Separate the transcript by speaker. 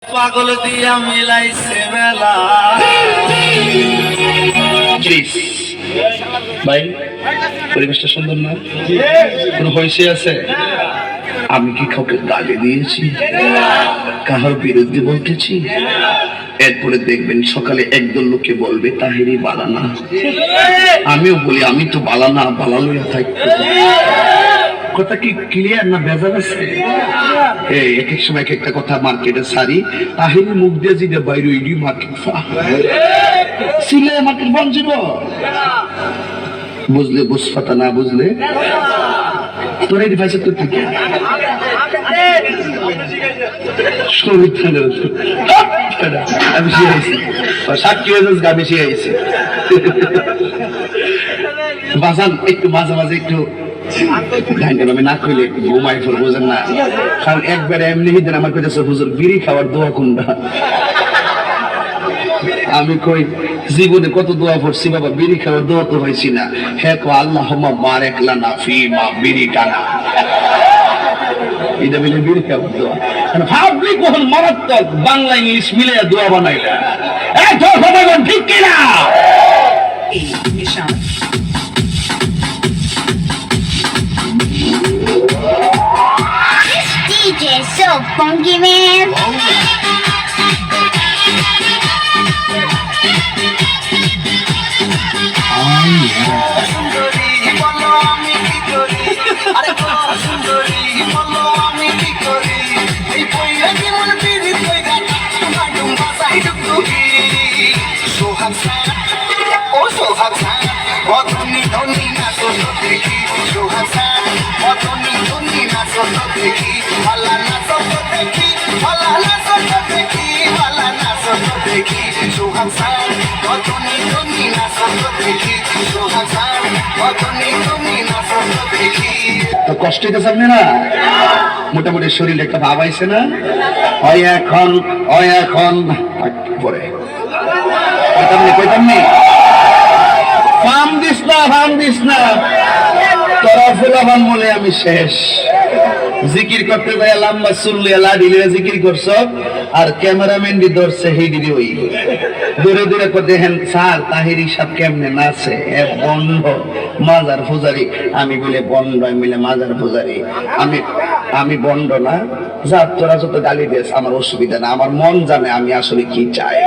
Speaker 1: পাগল দিয়া মিলাইছে মেলা। ভাই পরিবেশটা সুন্দর না? কোনো হয়েছে আছে? আমি কি কাউকে গালি দিয়েছি? কাহার বিরুদ্ধে বলতেছি? এরপরে দেখবেন সকালে একদল লোকে বলবে তাহেরি বালানা। আমিও বলি আমি তো বালানা, বালা লইয়া থাকতো। কথা কি ক্লিয়ার না বেজার আছে? এই এক এক সময় এক একটা কথা মার্কেটে সারি, তাহেরি মুখ দিয়ে যেটা বাইরে ইডি মার্কেট সিলে মার্কেট বঞ্চিব। বুঝলে বুঝফাতা, না বুঝলে তোর এই ভাইসা তোর থেকে আমি শিখাইছি, সাক্ষী হয়ে আমি শিখাইছি। বাজান একটু মাঝে মাঝে একটু আমি না কইলে ঘুমাই ফেল, বোঝেন না? কারণ একবারে এমনি দিন আমার কাছে হুজুর বিড়ি খাওয়ার দোয়া কোনটা। আমি কই জীবনে কত দোয়া পড়ছি বাবা, বিড়ি খাওয়ার দোয়া তো হয়েছি না। হ্যাঁ কো আল্লাহুম্মা বারিক লানা ফিমা বিড়ি টানা, এটা মিলে বিড়ি খাওয়ার দোয়া। ভাবলি কখন মারাত্মক বাংলা ইংলিশ মিলে দোয়া বানাইলা। ঠিক কিনা?
Speaker 2: DJ so funky, man.
Speaker 1: তো কষ্ট হইতেছে আপনারা? মোটামুটি শরীরে একটা ভাব আইছে না? এখন পরে কইতাম নি ফার্ম দিস না তোরা ফুলাবান বলে আমি শেষ। জিকির করতে যায় লম্বা চুল্লিয়া লাডিলে জিকির করছ, আর ক্যামেরাম্যান দি ধরছে হেডি দি ওই দূরে দূরে করে দেখেন স্যার তাহিরি সাহেব কেমনে নাচে, এ বন্ধ মাজার পূজারি। আমি বলে বন্ধ, আমি বলে মাজার পূজারি। আমি বন্ধ না, যা তোরা যত গালি দিস আমার অসুবিধা না, আমার মন জানে আমি আসলে কি চাই।